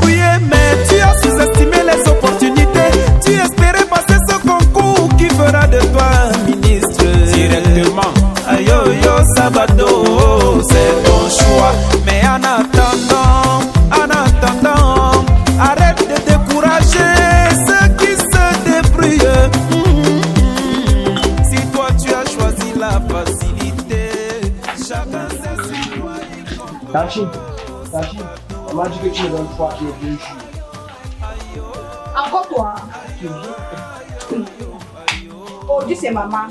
débrouillé, mais tu as sous-estimé les opportunités. Tu espérais passer ce concours qui fera de toi un ministre. Directement. Aïe yo yo Sabato, c'est ton choix. Mais en attendant, arrête de décourager ceux qui se débrouillent. Si toi tu as choisi la facilité, chacun sait sur quoi il compte. Tachi, on m'a dit que tu me donnes 3 kilos de jus. Encore toi. Oh, Dieu, c'est maman.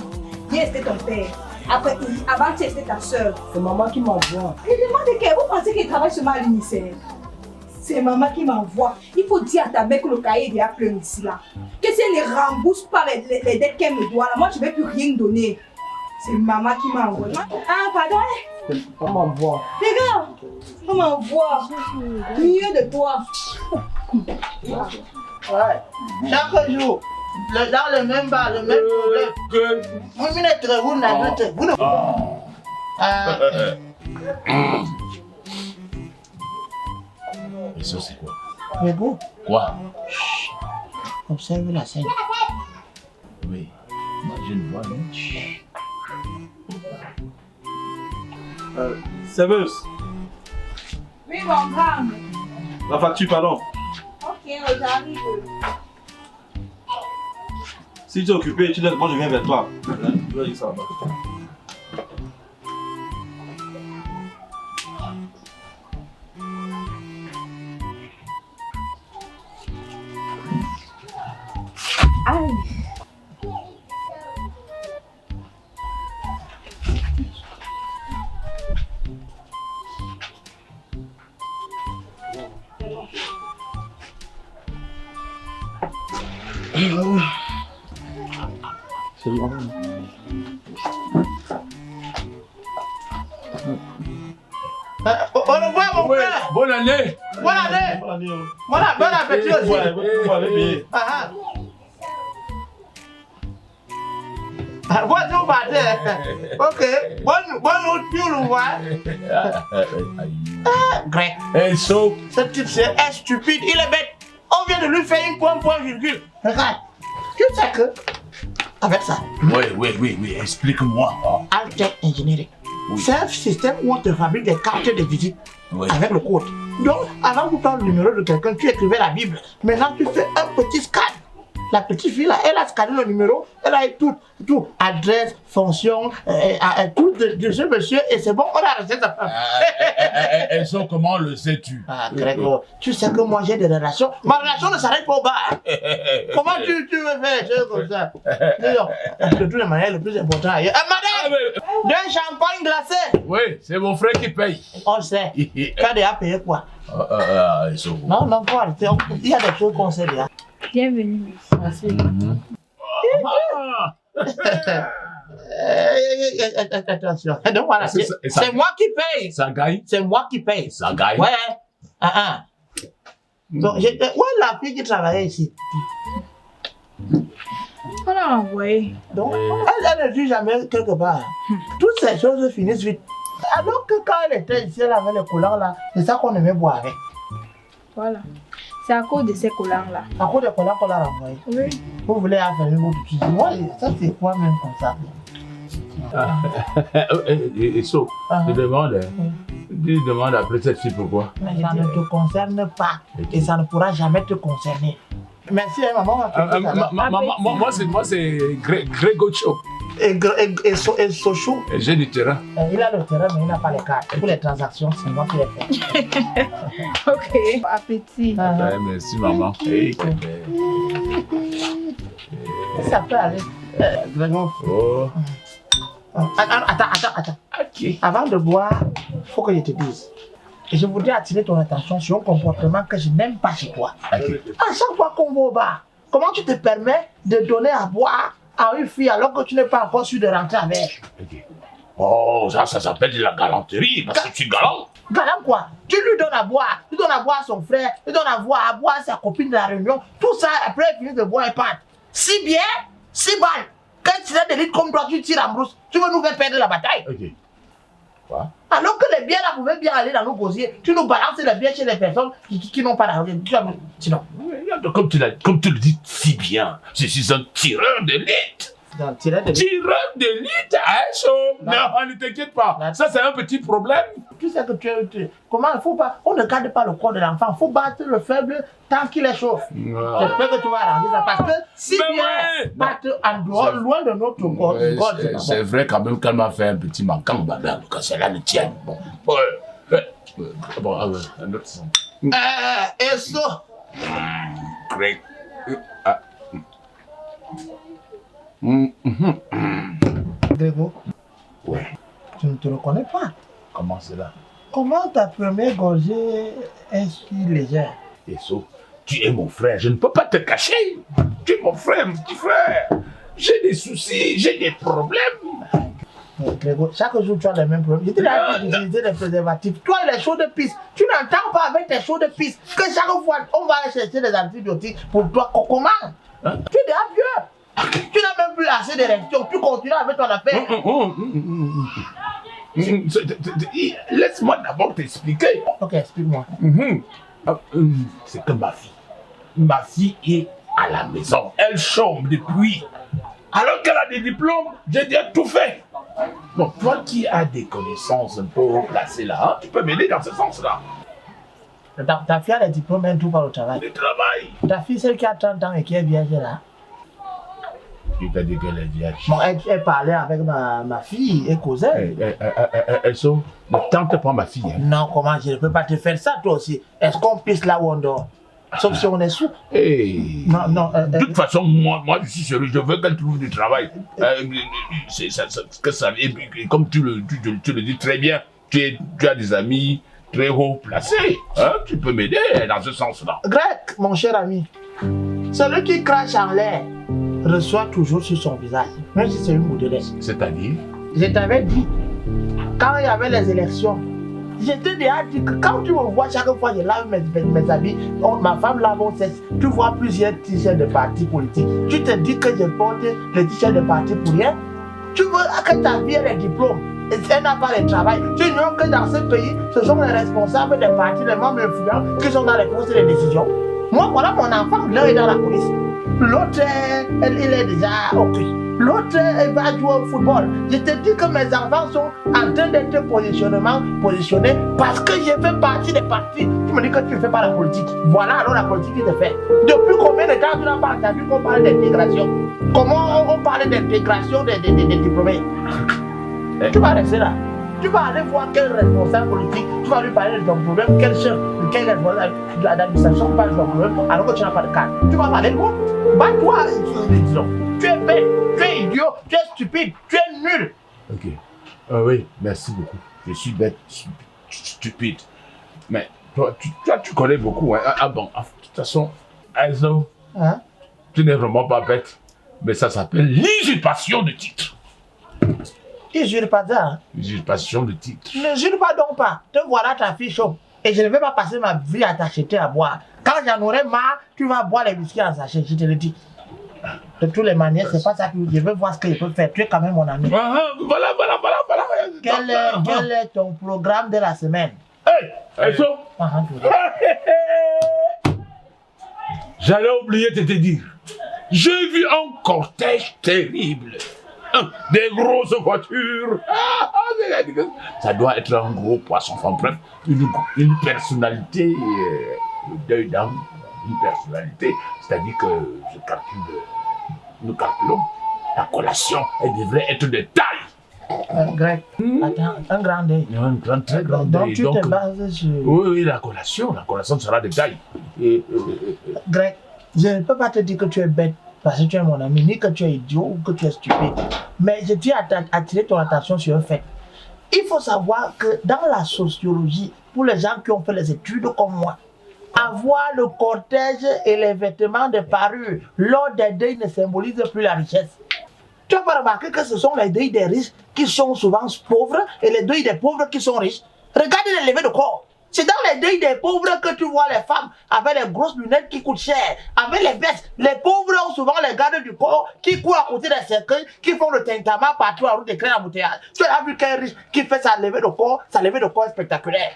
Hier, c'était ton père. Après, avant, c'était ta soeur. C'est maman qui m'envoie. Je demande que vous pensez qu'il travaille seulement à l'UNICEF? C'est maman qui m'envoie. Il faut dire à ta mère que le cahier est déjà plein ici là. Que si elle ne rembourse pas les dettes qu'elle me doit, là, moi je ne vais plus rien donner. C'est maman qui m'envoie. Ah, pardon? On m'envoie. Regarde, on m'envoie. Mieux de toi. Ouais. Chaque jour, dans le même bar, le même problème. Vous venez très vous n'avez vous Et ça, c'est quoi? Mais bon. Quoi? Observe la scène. Oui. Moi, je ne vois rien. Serveuse, Oui, mon grand. la facture, pardon. Ok, j'arrive. Si tu es occupé, tu laisses, moi je viens vers toi. Je vais dire ça là-bas. Aïe. C'est bon. Au revoir mon frère. Bonne année. Bonne année. Bon appétit aussi. Bonjour, partez. Ok. Bonne nuit, Greg. Et so, Ce type c'est stupide, il est bête. On vient de lui faire une point, virgule. Regarde. Tu sais que, avec ça, oui, explique-moi. Altec Engineering, Oui. c'est un système où on te fabrique des cartes de visite Oui. avec le code. Donc, avant de prendre le numéro de quelqu'un, tu écrivais la Bible. Maintenant, tu fais un petit scan. La petite fille là, elle a scanné le numéro, elle a eu tout, adresse, fonction, tout de ce monsieur, et c'est bon, on a arrêté sa femme. Elles sont comment le sais-tu? Ah, Grégo, tu sais que moi j'ai des relations. Ma relation ne s'arrête pas au bar. Comment tu veux faire des choses comme ça? De toutes les manières, le plus important ailleurs. Madame, d'un champagne glacé. Oui, c'est mon frère qui paye. On le sait. Quand il a payé quoi? Ils sont... Non, faut arrêter. Il y a des choses qu'on sait déjà. Bienvenue. Merci. Attention. Donc voilà, c'est moi qui paye. Ça gagne? C'est moi qui paye. Ça gagne? Ouais. Donc, où est la fille qui travaillait ici? On l'a envoyé. Donc, elle ne vit jamais quelque part. Toutes ces choses finissent vite. Alors que quand elle était ici, elle avait les collants là, c'est ça qu'on aimait boire avec. Voilà. C'est à cause de ces collants-là. À cause des collants qu'on a renvoyés. Oui. Vous voulez affaire votre cuisine. Moi, ça c'est quoi même comme ça? Et so, tu demandes après cette fille pourquoi? Mais ça ne te concerne pas. Et ça ne pourra jamais te concerner. Merci, maman. Moi, c'est Grégocho. Et Sochou. J'ai du terrain. Il a le terrain, mais il n'a pas les cartes. Pour les transactions, c'est moi qui les fais. Ok. Appétit. Merci, maman. Hey. Ça peut aller. Vraiment. Oh. Attends. Ok. Avant de boire, il faut que je te dise. Et je voudrais attirer ton attention sur un comportement que je n'aime pas chez toi. Okay. À chaque fois qu'on va au bar, comment tu te permets de donner à boire à une fille alors que tu n'es pas encore sûr de rentrer avec? Ok. Oh, ça s'appelle de la galanterie, parce que tu es galant. Galant quoi? Tu lui donnes à boire, tu donnes à boire à son frère, tu donnes à boire à sa copine de la réunion. Tout ça, après, il finit de boire et part. Si bien, 6 balles. Quand tu as des litres comme toi, tu tires en brousse. Tu veux nous faire perdre la bataille? Ok. Quoi? Alors que les biens là pouvaient bien aller dans nos gosiers, tu nous balances les biens chez les personnes qui n'ont pas d'argent. Sinon. Comme tu le dis si bien, je suis un tireur d'élite. Tireur d'élite, mais ne t'inquiète pas, ça c'est un petit problème. Tu sais que comment il faut pas, on ne garde pas le corps de l'enfant, il faut battre le faible tant qu'il est chaud. J'espère que tu vas arranger ça parce que si bien battre en dehors, loin de notre corps, c'est vrai quand même qu'elle m'a fait un petit manquant, madame, quand cela le tient. Bon, un autre son. Et ça. Great. Grégo, Ouais. tu ne te reconnais pas. Comment cela? Comment ta première gorgée est si légère? Et ça, tu es mon frère, je ne peux pas te cacher. Tu es mon frère, mon petit frère. J'ai des soucis, j'ai des problèmes. Grégo, chaque jour tu as les mêmes problèmes. Je t'ai dit d'utiliser des préservatifs. Toi, les chauds de piste, tu n'entends pas avec tes chauds de piste que chaque fois on va aller chercher des antibiotiques pour toi. Comment? Tu es déjà vieux. Tu n'as même plus assez d'érection. Tu continues avec ton affaire. Laisse-moi d'abord t'expliquer. Ok, explique-moi. C'est que ma fille est à la maison. Elle chôme depuis. Alors qu'elle a des diplômes, j'ai déjà tout fait. Donc toi qui as des connaissances un peu placées là, tu peux m'aider dans ce sens-là. Ta fille a des diplômes, elle ne trouve pas le travail. Le travail. Ta fille, celle qui a 30 ans et qui est vierge là. Tu t'as dit qu'elle est vierge. Bon, elle parlait avec ma fille et causait. Ne tente pas ma fille. Hein. Non, comment je ne peux pas te faire ça toi aussi. Est-ce qu'on pisse là où on dort? Sauf si on est sous. Hey. Non. De toute façon, moi je suis sérieux, je veux qu'elle trouve du travail. Et comme tu le dis très bien, tu as des amis très haut placés. Hein? Tu peux m'aider dans ce sens-là. Greg, mon cher ami, celui qui crache en l'air reçoit toujours sur son visage, même si c'est une boudelette. C'est-à-dire? Je t'avais dit, quand il y avait les élections, je t'ai déjà dit que quand tu me vois chaque fois je lave mes habits, ma femme lave mon sexe, tu vois plusieurs t-shirts de partis politiques. Tu te dis que je porte les t-shirts de partis pour rien. Tu veux que ta vie ait les diplômes, et elle n'a pas de travail. Tu ignores que dans ce pays, ce sont les responsables des partis, les membres influents qui sont dans les postes de décision. Moi, voilà mon enfant, l'un est dans la police. L'autre, il est déjà au cul. L'autre, il va jouer au football. Je te dis que mes enfants sont en train d'être positionnés parce que je fais partie des partis. Tu me dis que tu ne fais pas la politique. Voilà alors la politique qui te fait. Depuis combien de temps tu n'as pas entendu qu'on parle d'intégration? Comment on parle d'intégration des diplômés? Tu vas rester là. Tu vas aller voir quel responsable politique, tu vas lui parler de ton problème, quel chef, quel responsable de l'administration parle de ton problème, alors que tu n'as pas de cadre. Tu vas parler de quoi? Bats-toi, disons. Tu es bête, tu es idiot, tu es stupide, tu es nul. Ok. Oui, merci beaucoup. Je suis bête, stupide. Mais toi, tu connais beaucoup. Hein? Ah bon, de toute façon, Aizo, Hein? tu n'es vraiment pas bête. Mais ça s'appelle l'usurpation de titre. Usurpateur. Usurpation de titre. Ne jure pas donc pas. Te voilà ta fille chaude. Et je ne vais pas passer ma vie à t'acheter à boire. Quand j'en aurai marre, tu vas boire les whisky en sachet, je te le dis. De toutes les manières, c'est pas ça que je veux voir ce que je peux faire. Tu es quand même mon ami. Voilà. Quel est ton programme de la semaine? Hey, Aizo. J'allais oublier de te dire. J'ai vu un cortège terrible. Des grosses voitures. Ça doit être un gros poisson. Enfin bref, une personnalité, deuil d'âme, une personnalité. C'est-à-dire que nous calculons. La collation, elle devrait être de taille. Greg, attends, un grand deuil. Un très grand deuil. Donc tu te bases sur... Oui, la collation sera de taille. Greg, je ne peux pas te dire que tu es bête parce que tu es mon ami, ni que tu es idiot ou que tu es stupide. Mais je tiens à attirer ton attention sur un fait. Il faut savoir que dans la sociologie, pour les gens qui ont fait les études comme moi, avoir le cortège et les vêtements de parure lors des deuils ne symbolise plus la richesse. Tu n'as pas remarqué que ce sont les deuils des riches qui sont souvent pauvres et les deuils des pauvres qui sont riches. Regarde les levées de corps. C'est dans les deuils des pauvres que tu vois les femmes avec les grosses lunettes qui coûtent cher, avec les vestes. Les pauvres ont souvent les gardes du corps qui courent à côté des cercueils, qui font le tintamarre partout en route des crènes embouteillage. Tu as vu qu'un riche qui fait sa levée de corps est spectaculaire.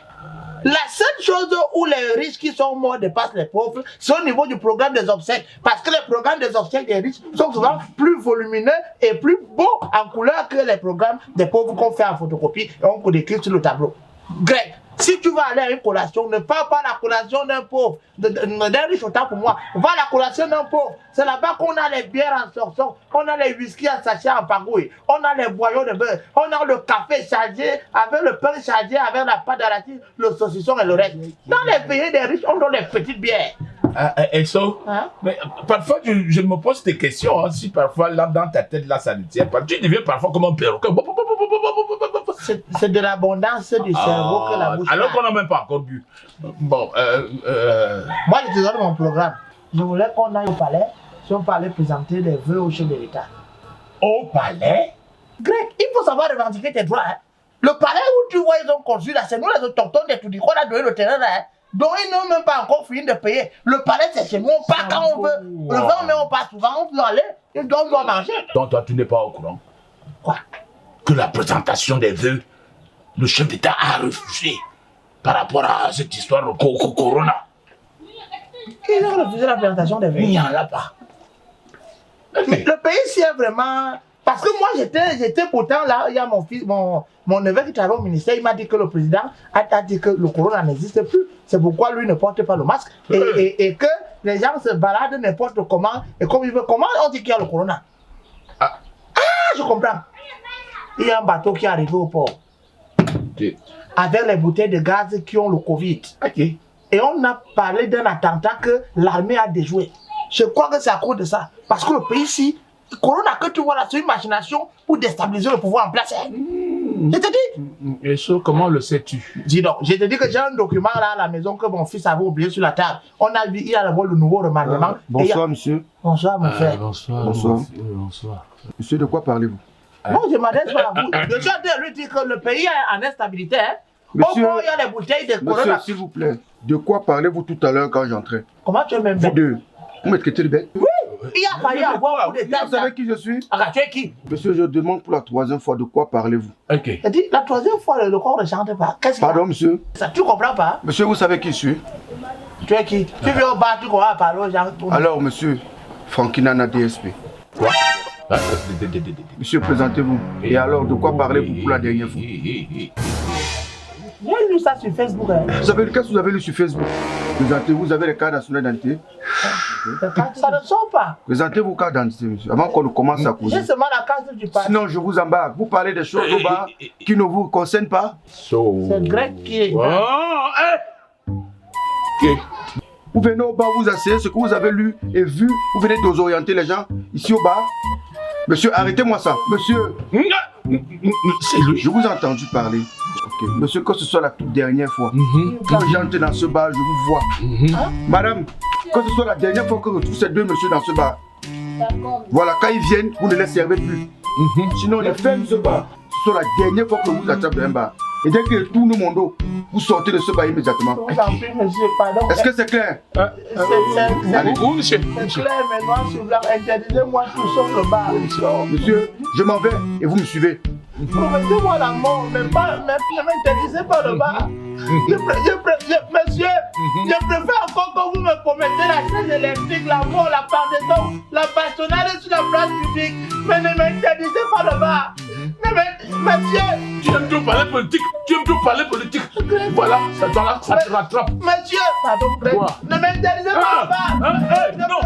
La seule chose où les riches qui sont morts dépassent les pauvres, c'est au niveau du programme des obsèques. Parce que les programmes des obsèques des riches sont souvent plus volumineux et plus beaux en couleur que les programmes des pauvres qu'on fait en photocopie et on décrit sur le tableau. Greg, si tu vas aller à une collation, ne parle pas la collation d'un pauvre, d'un riche autant pour moi. Va à la collation d'un pauvre. C'est là-bas qu'on a les bières en sortant, on a les whisky en sachet en pagouille, on a les boyaux de beurre, on a le café chargé avec le pain chargé, avec la pâte d'arachide, le saucisson et le reste. Dans les pays des riches, on donne les petites bières. Et ça, mais parfois je me pose des questions, si parfois là dans ta tête là ça ne tient pas, tu deviens parfois comme un perroquet. C'est de l'abondance du cerveau que la bouche. Alors qu'on n'a même pas encore bu. Bon, moi je te donne mon programme. Je voulais qu'on aille au palais, si on parlait présenter des vœux au chef de l'État. Au palais? Greg, il faut savoir revendiquer tes droits. Le palais où tu vois ils ont construit là, c'est nous les autochtones des Toudis qu'on a donné le terrain là. Donc ils n'ont même pas encore fini de payer. Le palais c'est chez nous, on part quand on veut. Le vent mais on part souvent, on peut aller, on doit manger. Donc toi tu n'es pas au courant? Quoi? Que la présentation des vœux, le chef d'État a refusé par rapport à cette histoire de Corona. Ils ont refusé la présentation des vœux. Il n'y en a pas. Mais le pays s'y est vraiment... Parce que moi j'étais pourtant là, il y a mon fils, mon neveu qui travaille au ministère, il m'a dit que le président a dit que le corona n'existe plus. C'est pourquoi lui ne porte pas le masque et que les gens se baladent n'importe comment et comme ils veulent. Comment on dit qu'il y a le corona? Je comprends. Il y a un bateau qui est arrivé au port avec les bouteilles de gaz qui ont le Covid. Et on a parlé d'un attentat que l'armée a déjoué. Je crois que c'est à cause de ça. Parce que le pays ici, le corona que tu vois là, c'est une machination pour déstabiliser le pouvoir en place. Je te dis. Et ça, comment le sais-tu? Dis donc, je te dis que j'ai un document là à la maison que mon fils avait oublié sur la table. On a vu, il a d'abord le nouveau remaniement. Bonsoir, monsieur. Bonsoir, mon frère. Bonsoir. Bonsoir. Monsieur, de quoi parlez-vous? Non, je m'adresse pas à vous. Je suis en train de lui dire que le pays est en instabilité. Monsieur, au fond, il y a les bouteilles de corona. Monsieur, s'il vous plaît, de quoi parlez-vous tout à l'heure quand j'entrais? Comment tu es même Vous deux, vous m'êtes traité de bête? Oui, il a failli avoir beaucoup de temps. Vous savez qui je suis? Ah, tu es qui? Monsieur, je demande pour la 3e fois, de quoi parlez-vous? Ok. Il dit, la 3e fois, le corps ne chante pas. Qu'est-ce qu'il y a? Pardon, monsieur? Ça, tu comprends pas? Monsieur, vous savez qui je suis? Tu es qui? Tu viens au bar, tu commences à parler aux gens. Alors, monsieur, Francky Nana DSP. Quoi? Monsieur, présentez-vous. Et alors, de quoi parlez-vous pour la dernière fois? J'ai lu ça sur Facebook. Qu'est-ce que vous avez lu sur Facebook? Présentez-vous, vous avez les cartes nationales d'identité? Ça ne sort pas. Présentez vos cartes d'identité, monsieur, avant qu'on commence à causer. J'ai seulement la carte du parti. Sinon, je vous embarque. Vous parlez des choses au bar qui ne vous concernent pas? C'est Greg qui est. Vous venez au bar, vous asseyez, ce que vous avez lu et vu, vous venez d'orienter les gens ici au bar. Monsieur, arrêtez-moi ça. Monsieur, c'est lui. je vous ai entendu parler. Okay. Monsieur, que ce soit la toute dernière fois que j'entre dans ce bar, je vous vois. Madame, que ce soit la dernière fois que je trouve ces deux messieurs dans ce bar. Voilà, quand ils viennent, vous ne les servez plus. Sinon, les ferme ce bar. Ce soit la dernière fois que vous attrapez un bar. Et dès qu'il tourne mon dos, vous sortez de ce bar immédiatement. Monsieur, pardon. Est-ce que c'est clair? Allez, où, monsieur? C'est clair, mais noir sur blanc. Interdisez-moi tout sauf le bar. Monsieur, je m'en vais et vous me suivez. Promettez-moi la mort, mais ne m'interdisez pas le bar. Monsieur, je préfère encore que vous me promettez la chaise électrique, la mort, la pendaison, la bastonnade sur la place publique. Mais ne m'interdisez pas le bar. Monsieur, tu aimes tout parler politique. Voilà, ça te rattrape. Monsieur, pardon, ne m'interdisez pas le bar. Non.